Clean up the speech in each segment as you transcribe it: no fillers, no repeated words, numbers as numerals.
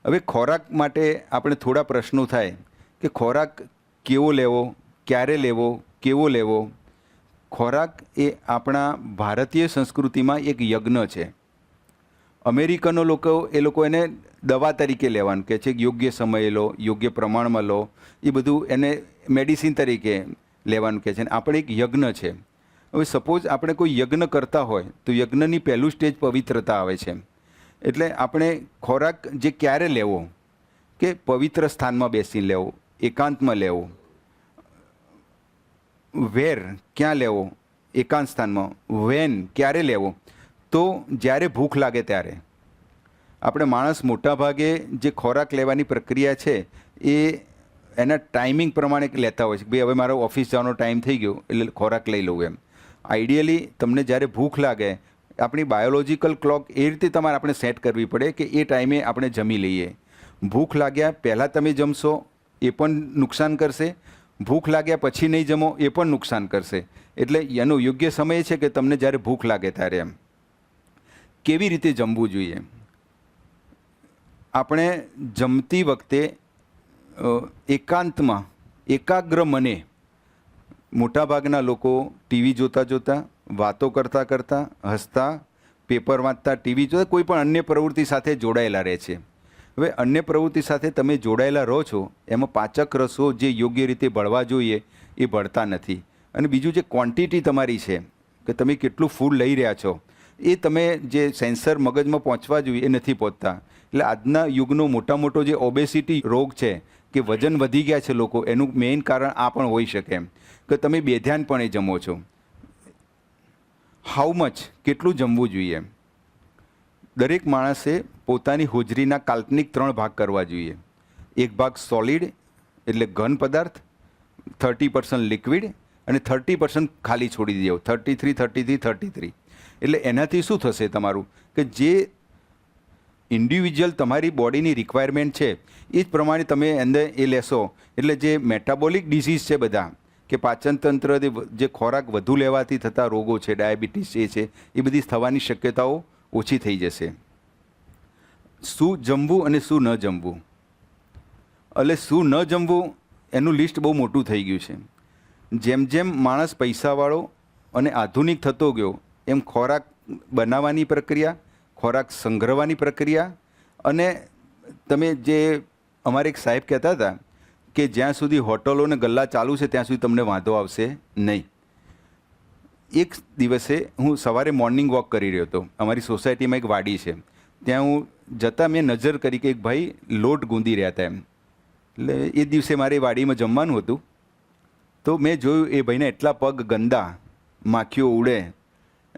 હવે ખોરાક માટે આપણે થોડા પ્રશ્નો થાય કે ખોરાક કેવો લેવો, ક્યારે લેવો, કેવો લેવો. ખોરાક એ આપણા ભારતીય સંસ્કૃતિમાં એક યજ્ઞ છે. અમેરિકનો લોકો એને દવા તરીકે લેવાનું કહે છે કે યોગ્ય સમયે લો, યોગ્ય પ્રમાણમાં લો, એ બધું એને મેડિસિન તરીકે લેવાનું કહે છે. અને આપણે એક યજ્ઞ છે. હવે સપોઝ આપણે કોઈ યજ્ઞ કરતા હોય તો યજ્ઞની પહેલું સ્ટેજ પવિત્રતા આવે છે. એટલે આપણે ખોરાક જે ક્યારે લેવો કે પવિત્ર સ્થાનમાં બેસીને લેવો, એકાંતમાં લેવો. વેર ક્યાં લેવો, એકાંત સ્થાનમાં. વેન ક્યારે લેવો, તો જ્યારે ભૂખ લાગે ત્યારે. આપણે માણસ મોટા ભાગે જે ખોરાક લેવાની પ્રક્રિયા છે એ એના ટાઈમિંગ પ્રમાણે લેતા હોય છે. ભાઈ હવે મારો ઓફિસ જવાનો ટાઈમ થઈ ગયો એટલે ખોરાક લઈ લઉં એમ. આઈડિયલી તમને જ્યારે ભૂખ લાગે, આપણી બાયોલોજિકલ ક્લોક એ રીતે તમારે આપણે સેટ કરવી પડે કે એ ટાઈમે આપણે જમી લઈએ. ભૂખ લાગ્યા પહેલાં તમે જમશો એ પણ નુકસાન કરશે, ભૂખ લાગ્યા પછી નહીં જમો એ પણ નુકસાન કરશે. એટલે એનો યોગ્ય સમય છે કે તમને જ્યારે ભૂખ લાગે ત્યારે એમ. કેવી રીતે જમવું જોઈએ? આપણે જમતી વખતે એકાંતમાં, એકાગ્ર મને. મોટાભાગના લોકો ટીવી જોતાં જોતાં, વાતો કરતાં કરતાં, હસતા, પેપર વાંચતા, ટીવી જોતાં, કોઈ પણ અન્ય પ્રવૃત્તિ સાથે જોડાયેલા રહે છે. હવે અન્ય પ્રવૃત્તિ સાથે તમે જોડાયેલા રહો છો, એમાં પાચક રસો જે યોગ્ય રીતે ભળવા જોઈએ એ ભળતા નથી. અને બીજું જે ક્વોન્ટિટી તમારી છે કે તમે કેટલું ફૂડ લઈ રહ્યા છો એ તમે જે સેન્સર મગજમાં પહોંચવા જોઈએ એ નથી પહોંચતા. એટલે આજના યુગનો મોટો જે ઓબેસિટી રોગ છે કે વજન વધી ગયા છે લોકો, એનું મેઇન કારણ આ પણ હોઈ શકે એમ કે તમે બેધ્યાનપણે જમો છો. હાઉ મચ, કેટલું જમવું જોઈએ? દરેક માણસે પોતાની હોજરીના કાલ્પનિક 3 ભાગ કરવા જોઈએ. એક ભાગ સોલિડ એટલે ઘન પદાર્થ, 30% લિક્વિડ અને 30% ખાલી છોડી દેવો. 33, 33, 33. એટલે એનાથી શું થશે તમારું કે જે ઇન્ડિવિજ્યુઅલ તમારી બોડીની રિક્વાયરમેન્ટ છે એ જ પ્રમાણે તમે અંદર એ લેશો. એટલે જે મેટાબોલિક ડિસીઝ છે બધા, કે પાચનતંત્ર જે ખોરાક વધુ લેવાથી થતા રોગો છે, ડાયાબિટીસ છે, એ બધી થવાની શક્યતાઓ ઓછી થઈ જશે. શું જમવું અને શું ન જમવું? એટલે શું ન જમવું એનું લિસ્ટ બહુ મોટું થઈ ગયું છે. જેમ જેમ માણસ પૈસાવાળો અને આધુનિક થતો ગયો એમ ખોરાક બનાવવાની પ્રક્રિયા, ખોરાક સંગ્રહવાની પ્રક્રિયા, અને તમે જે અમારે એક સાહેબ કહેતા હતા કે જ્યાં સુધી હોટલો અને ગલ્લા ચાલુ છે ત્યાં સુધી તમને વાંધો આવશે નહીં. એક દિવસે હું સવારે મોર્નિંગ વોક કરી રહ્યો હતો. અમારી સોસાયટીમાં એક વાડી છે, ત્યાં હું જતાં મેં નજર કરી કે એક ભાઈ લોટ ગૂંદી રહ્યા હતા એમ. એટલે એ દિવસે મારે વાડીમાં જમવાનું હતું તો મેં જોયું એ ભાઈને એટલા પગ ગંદા, માખીઓ ઉડે.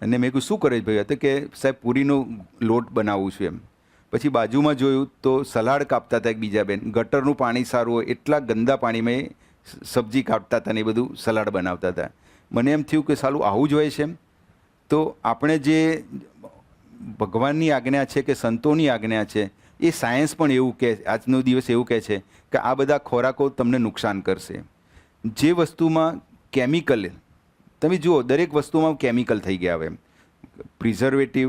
અને મેં કહ્યું શું કરે ભાઈ? હતું કે સાહેબ પૂરીનો લોટ બનાવું છું એમ. પછી બાજુમાં જોયું તો સલાડ કાપતા હતા એક બીજા બેન. ગટરનું પાણી સારું હોય એટલા ગંદા પાણીમાં સબ્જી કાપતા હતા ને એ બધું સલાડ બનાવતા હતા. મને એમ થયું કે સાલું આવું જ હોય છે એમ. તો આપણે જે ભગવાનની આજ્ઞા છે કે સંતોની આજ્ઞા છે એ સાયન્સ પણ એવું કહે, આજનો દિવસ એવું કહે છે કે આ બધા ખોરાકો તમને નુકસાન કરશે. જે વસ્તુમાં કેમિકલ, તમે જુઓ દરેક વસ્તુમાં કેમિકલ થઈ ગયા હવે. પ્રિઝર્વેટિવ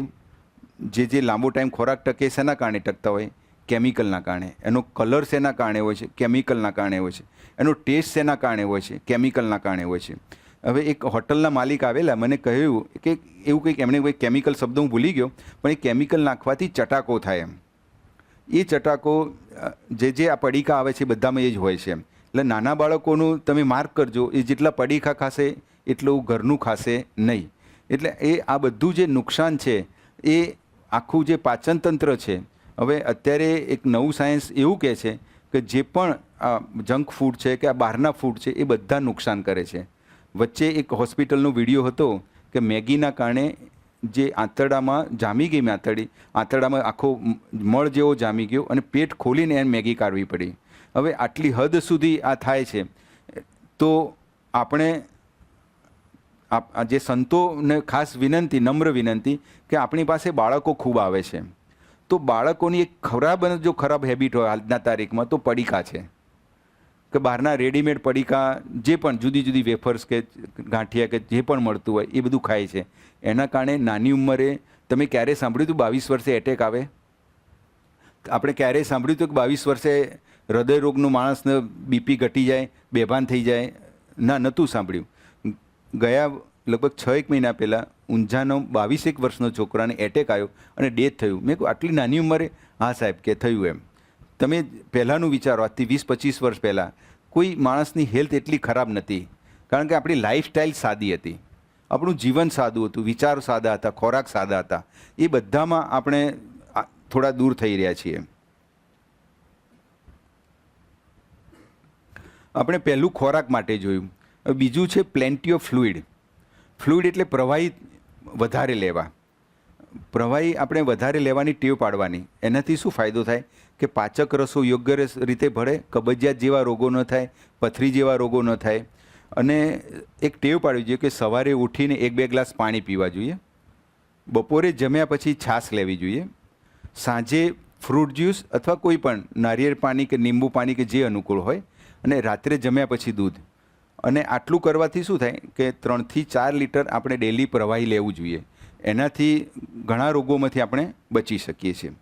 જે લાંબો ટાઈમ ખોરાક ટકે શેના કારણે ટકતા હોય? કેમિકલના કારણે. એનો કલર શેના કારણે હોય છે? કેમિકલના કારણે હોય છે. એનો ટેસ્ટ શેના કારણે હોય છે? કેમિકલના કારણે હોય છે. હવે એક હોટલના માલિક આવેલા, મને કહ્યું કે એવું કંઈક એમણે કોઈ કેમિકલ શબ્દ હું ભૂલી ગયો, પણ એ કેમિકલ નાખવાથી ચટાકો થાય એમ. એ ચટાકો જે આ પડીકા આવે છે બધામાં એ જ હોય છે એમ. એટલે નાના બાળકોનું તમે માર્ક કરજો, એ જેટલા પડીકા ખાશે એટલું ઘરનું ખાશે નહીં. એટલે એ આ બધું જે નુકસાન છે એ આખું જે પાચનતંત્ર છે. હવે અત્યારે એક નવું સાયન્સ એવું કહે છે કે જે પણ આ જંક ફૂડ છે કે આ બહારના ફૂડ છે એ બધા નુકસાન કરે છે. વચ્ચે એક હોસ્પિટલનો વિડીયો હતો કે મેગીના કારણે જે આંતરડામાં જામી ગઈ આંતરડામાં આખો મળ જેવો જામી ગયો અને પેટ ખોલીને એને મેગી કાઢવી પડી. હવે આટલી હદ સુધી આ થાય છે. તો આપણે જે સંતોને ખાસ વિનંતી, નમ્ર વિનંતી કે આપણી પાસે બાળકો ખૂબ આવે છે, તો બાળકોની એક ખરાબ હેબિટ હોય આજના તારીખમાં તો પડીકા છે. કે બહારના રેડીમેડ પડીકા જે પણ જુદી જુદી વેફર્સ કે ગાંઠિયા કે જે પણ મળતું હોય એ બધું ખાય છે. એના કારણે નાની ઉંમરે તમે ક્યારે સાંભળ્યું હતું 22 વર્ષે એટેક આવે? આપણે ક્યારેય સાંભળ્યું હતું કે 22 વર્ષે હૃદય રોગનું માણસને બીપી ઘટી જાય, બેભાન થઈ જાય? ના, નહોતું સાંભળ્યું. ગયા લગભગ 6 મહિના પહેલાં ઊંઝાનો 22 વર્ષનો છોકરાને એટેક આવ્યો અને ડેથ થયું. મેં કહ્યું આટલી નાની ઉંમરે? હા સાહેબ કે થયું એમ. તમે પહેલાંનું વિચારો, આજથી 20-25 વર્ષ પહેલાં કોઈ માણસની હેલ્થ એટલી ખરાબ નથી, કારણ કે આપણી લાઈફસ્ટાઈલ સાદી હતી, આપણું જીવન સાદું હતું, વિચારો સાદા હતા, ખોરાક સાદા હતા. એ બધામાં આપણે થોડા દૂર થઈ રહ્યા છીએ. આપણે પહેલું ખોરાક માટે જોયું. બીજું છે પ્લેન્ટી ઓફ ફ્લુઇડ. ફ્લુઇડ એટલે પ્રવાહી વધારે લેવા. પ્રવાહી આપણે વધારે લેવાની ટેવ પાડવાની. એનાથી શું ફાયદો થાય કે પાચક રસો યોગ્ય રીતે ભળે, કબજિયાત જેવા રોગો ન થાય, પથરી જેવા રોગો ન થાય. અને એક ટેવ પાડવી જોઈએ કે સવારે ઉઠીને 1-2 ગ્લાસ પાણી પીવા જોઈએ, બપોરે જમ્યા પછી છાશ લેવી જોઈએ, સાંજે ફ્રૂટ જ્યુસ અથવા કોઈ પણ નારિયેળ પાણી કે લીંબુ પાણી કે જે અનુકૂળ હોય, અને રાત્રે જમ્યા પછી દૂધ. અને આટલું કરવાથી શું થાય કે 3 થી 4 લીટર આપણે ડેલી પ્રવાહી લેવું જોઈએ. એનાથી ઘણા રોગોમાંથી આપણે બચી શકીએ છીએ.